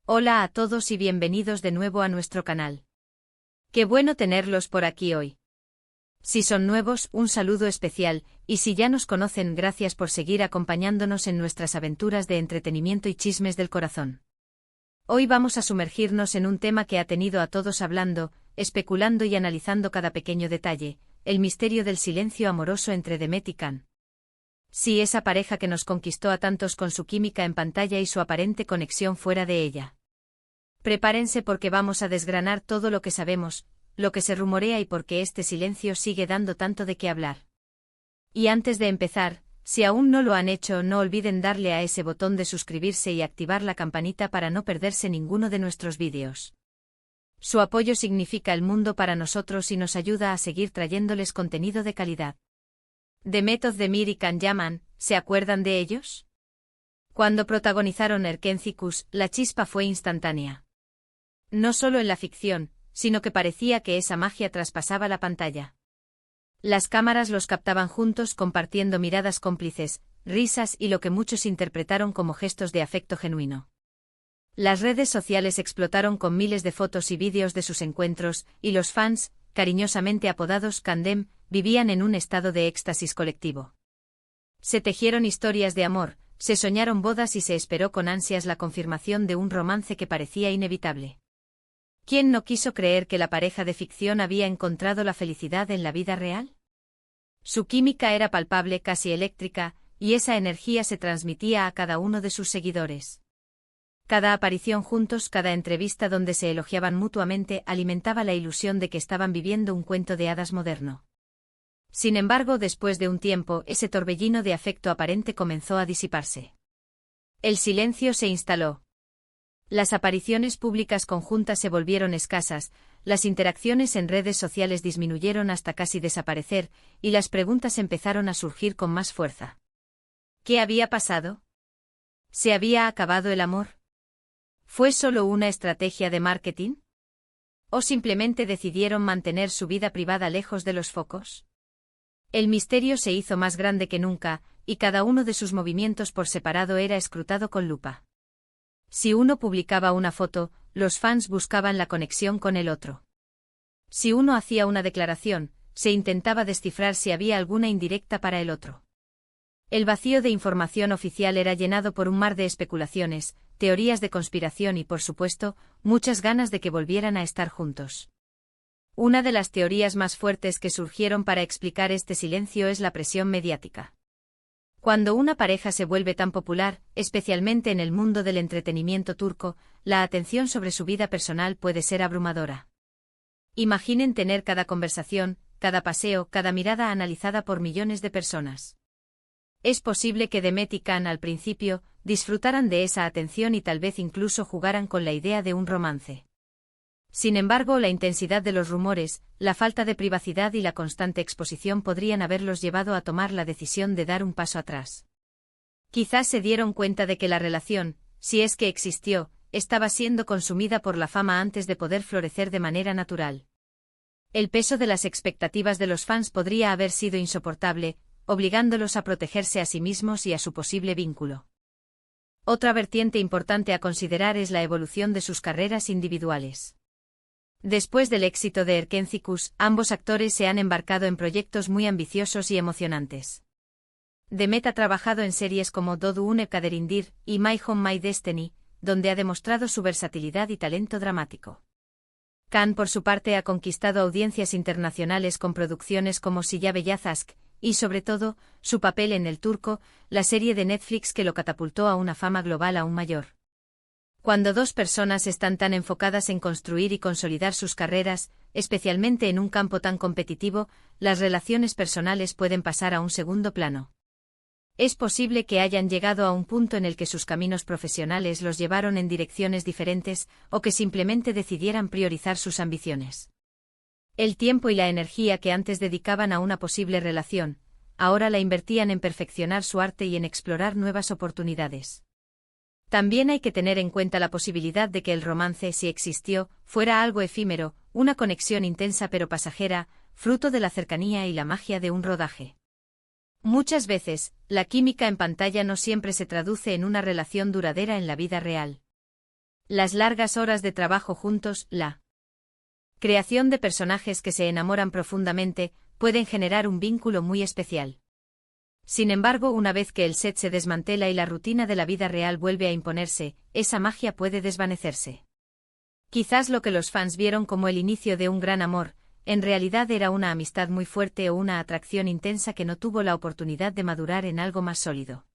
Hola a todos y bienvenidos de nuevo a nuestro canal. Qué bueno tenerlos por aquí hoy. Si son nuevos, un saludo especial, y si ya nos conocen, gracias por seguir acompañándonos en nuestras aventuras de entretenimiento y chismes del corazón. Hoy vamos a sumergirnos en un tema que ha tenido a todos hablando, especulando y analizando cada pequeño detalle, el misterio del silencio amoroso entre Demet y Can. Sí, esa pareja que nos conquistó a tantos con su química en pantalla y su aparente conexión fuera de ella. Prepárense porque vamos a desgranar todo lo que sabemos, lo que se rumorea y por qué este silencio sigue dando tanto de qué hablar. Y antes de empezar, si aún no lo han hecho, no olviden darle a ese botón de suscribirse y activar la campanita para no perderse ninguno de nuestros vídeos. Su apoyo significa el mundo para nosotros y nos ayuda a seguir trayéndoles contenido de calidad. Demet Özdemir y Can Yaman, ¿se acuerdan de ellos? Cuando protagonizaron Erkenci-Kuş, la chispa fue instantánea. No solo en la ficción, sino que parecía que esa magia traspasaba la pantalla. Las cámaras los captaban juntos compartiendo miradas cómplices, risas y lo que muchos interpretaron como gestos de afecto genuino. Las redes sociales explotaron con miles de fotos y vídeos de sus encuentros, y los fans, cariñosamente apodados Candem, vivían en un estado de éxtasis colectivo. Se tejieron historias de amor, se soñaron bodas y se esperó con ansias la confirmación de un romance que parecía inevitable. ¿Quién no quiso creer que la pareja de ficción había encontrado la felicidad en la vida real? Su química era palpable, casi eléctrica, y esa energía se transmitía a cada uno de sus seguidores. Cada aparición juntos, cada entrevista donde se elogiaban mutuamente alimentaba la ilusión de que estaban viviendo un cuento de hadas moderno. Sin embargo, después de un tiempo, ese torbellino de afecto aparente comenzó a disiparse. El silencio se instaló. Las apariciones públicas conjuntas se volvieron escasas, las interacciones en redes sociales disminuyeron hasta casi desaparecer, y las preguntas empezaron a surgir con más fuerza. ¿Qué había pasado? ¿Se había acabado el amor? ¿Fue solo una estrategia de marketing? ¿O simplemente decidieron mantener su vida privada lejos de los focos? El misterio se hizo más grande que nunca, y cada uno de sus movimientos por separado era escrutado con lupa. Si uno publicaba una foto, los fans buscaban la conexión con el otro. Si uno hacía una declaración, se intentaba descifrar si había alguna indirecta para el otro. El vacío de información oficial era llenado por un mar de especulaciones, teorías de conspiración y, por supuesto, muchas ganas de que volvieran a estar juntos. Una de las teorías más fuertes que surgieron para explicar este silencio es la presión mediática. Cuando una pareja se vuelve tan popular, especialmente en el mundo del entretenimiento turco, la atención sobre su vida personal puede ser abrumadora. Imaginen tener cada conversación, cada paseo, cada mirada analizada por millones de personas. Es posible que Demet y Can al principio disfrutaran de esa atención y tal vez incluso jugaran con la idea de un romance. Sin embargo, la intensidad de los rumores, la falta de privacidad y la constante exposición podrían haberlos llevado a tomar la decisión de dar un paso atrás. Quizás se dieron cuenta de que la relación, si es que existió, estaba siendo consumida por la fama antes de poder florecer de manera natural. El peso de las expectativas de los fans podría haber sido insoportable, obligándolos a protegerse a sí mismos y a su posible vínculo. Otra vertiente importante a considerar es la evolución de sus carreras individuales. Después del éxito de Erkenci-Kuş, ambos actores se han embarcado en proyectos muy ambiciosos y emocionantes. Demet ha trabajado en series como Doğduğun Kaderindir y My Home My Destiny, donde ha demostrado su versatilidad y talento dramático. Can, por su parte, ha conquistado audiencias internacionales con producciones como Siyah Beyaz Aşk, y sobre todo, su papel en El Turco, la serie de Netflix que lo catapultó a una fama global aún mayor. Cuando dos personas están tan enfocadas en construir y consolidar sus carreras, especialmente en un campo tan competitivo, las relaciones personales pueden pasar a un segundo plano. Es posible que hayan llegado a un punto en el que sus caminos profesionales los llevaron en direcciones diferentes, o que simplemente decidieran priorizar sus ambiciones. El tiempo y la energía que antes dedicaban a una posible relación, ahora la invertían en perfeccionar su arte y en explorar nuevas oportunidades. También hay que tener en cuenta la posibilidad de que el romance, si existió, fuera algo efímero, una conexión intensa pero pasajera, fruto de la cercanía y la magia de un rodaje. Muchas veces, la química en pantalla no siempre se traduce en una relación duradera en la vida real. Las largas horas de trabajo juntos, la creación de personajes que se enamoran profundamente, pueden generar un vínculo muy especial. Sin embargo, una vez que el set se desmantela y la rutina de la vida real vuelve a imponerse, esa magia puede desvanecerse. Quizás lo que los fans vieron como el inicio de un gran amor, en realidad era una amistad muy fuerte o una atracción intensa que no tuvo la oportunidad de madurar en algo más sólido.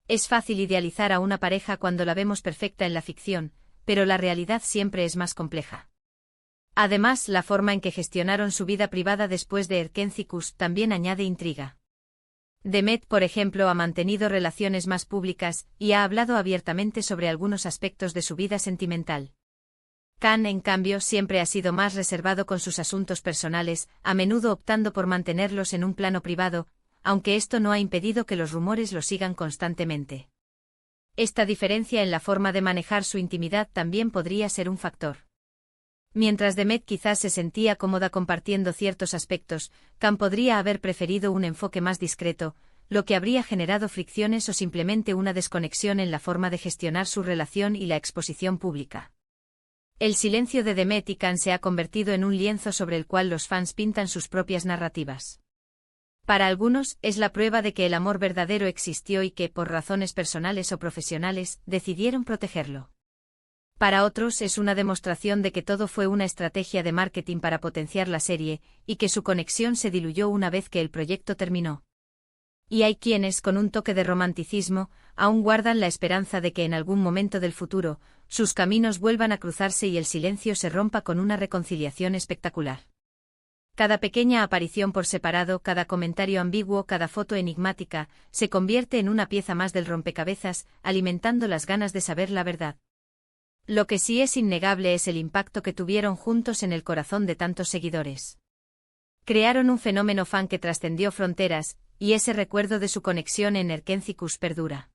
Es fácil idealizar a una pareja cuando la vemos perfecta en la ficción, pero la realidad siempre es más compleja. Además, la forma en que gestionaron su vida privada después de Erkenci también añade intriga. Demet, por ejemplo, ha mantenido relaciones más públicas y ha hablado abiertamente sobre algunos aspectos de su vida sentimental. Can, en cambio, siempre ha sido más reservado con sus asuntos personales, a menudo optando por mantenerlos en un plano privado, aunque esto no ha impedido que los rumores lo sigan constantemente. Esta diferencia en la forma de manejar su intimidad también podría ser un factor. Mientras Demet quizás se sentía cómoda compartiendo ciertos aspectos, Can podría haber preferido un enfoque más discreto, lo que habría generado fricciones o simplemente una desconexión en la forma de gestionar su relación y la exposición pública. El silencio de Demet y Can se ha convertido en un lienzo sobre el cual los fans pintan sus propias narrativas. Para algunos, es la prueba de que el amor verdadero existió y que, por razones personales o profesionales, decidieron protegerlo. Para otros es una demostración de que todo fue una estrategia de marketing para potenciar la serie, y que su conexión se diluyó una vez que el proyecto terminó. Y hay quienes, con un toque de romanticismo, aún guardan la esperanza de que en algún momento del futuro, sus caminos vuelvan a cruzarse y el silencio se rompa con una reconciliación espectacular. Cada pequeña aparición por separado, cada comentario ambiguo, cada foto enigmática, se convierte en una pieza más del rompecabezas, alimentando las ganas de saber la verdad. Lo que sí es innegable es el impacto que tuvieron juntos en el corazón de tantos seguidores. Crearon un fenómeno fan que trascendió fronteras, y ese recuerdo de su conexión en Erkenci perdura.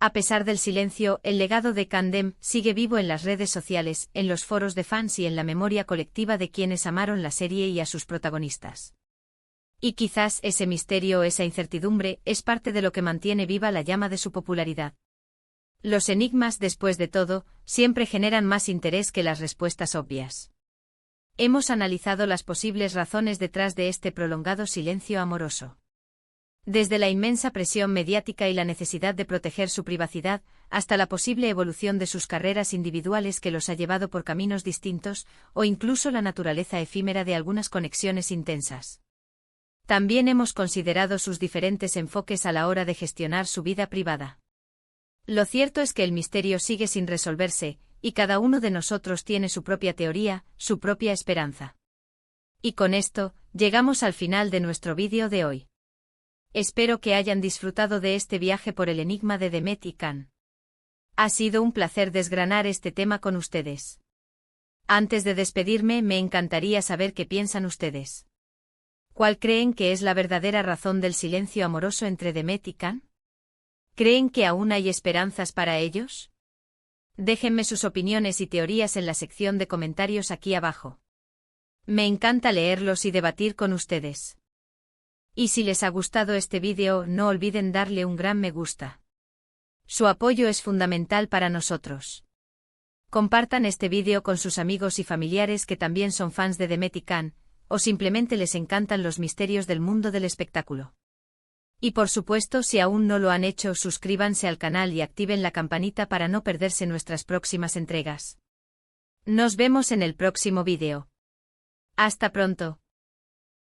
A pesar del silencio, el legado de Candem sigue vivo en las redes sociales, en los foros de fans y en la memoria colectiva de quienes amaron la serie y a sus protagonistas. Y quizás ese misterio o esa incertidumbre es parte de lo que mantiene viva la llama de su popularidad. Los enigmas, después de todo, siempre generan más interés que las respuestas obvias. Hemos analizado las posibles razones detrás de este prolongado silencio amoroso. Desde la inmensa presión mediática y la necesidad de proteger su privacidad, hasta la posible evolución de sus carreras individuales que los ha llevado por caminos distintos, o incluso la naturaleza efímera de algunas conexiones intensas. También hemos considerado sus diferentes enfoques a la hora de gestionar su vida privada. Lo cierto es que el misterio sigue sin resolverse, y cada uno de nosotros tiene su propia teoría, su propia esperanza. Y con esto, llegamos al final de nuestro vídeo de hoy. Espero que hayan disfrutado de este viaje por el enigma de Demet y Can. Ha sido un placer desgranar este tema con ustedes. Antes de despedirme, me encantaría saber qué piensan ustedes. ¿Cuál creen que es la verdadera razón del silencio amoroso entre Demet y Can? ¿Creen que aún hay esperanzas para ellos? Déjenme sus opiniones y teorías en la sección de comentarios aquí abajo. Me encanta leerlos y debatir con ustedes. Y si les ha gustado este vídeo, no olviden darle un gran me gusta. Su apoyo es fundamental para nosotros. Compartan este vídeo con sus amigos y familiares que también son fans de Demet y Can, o simplemente les encantan los misterios del mundo del espectáculo. Y por supuesto, si aún no lo han hecho, suscríbanse al canal y activen la campanita para no perderse nuestras próximas entregas. Nos vemos en el próximo vídeo. Hasta pronto.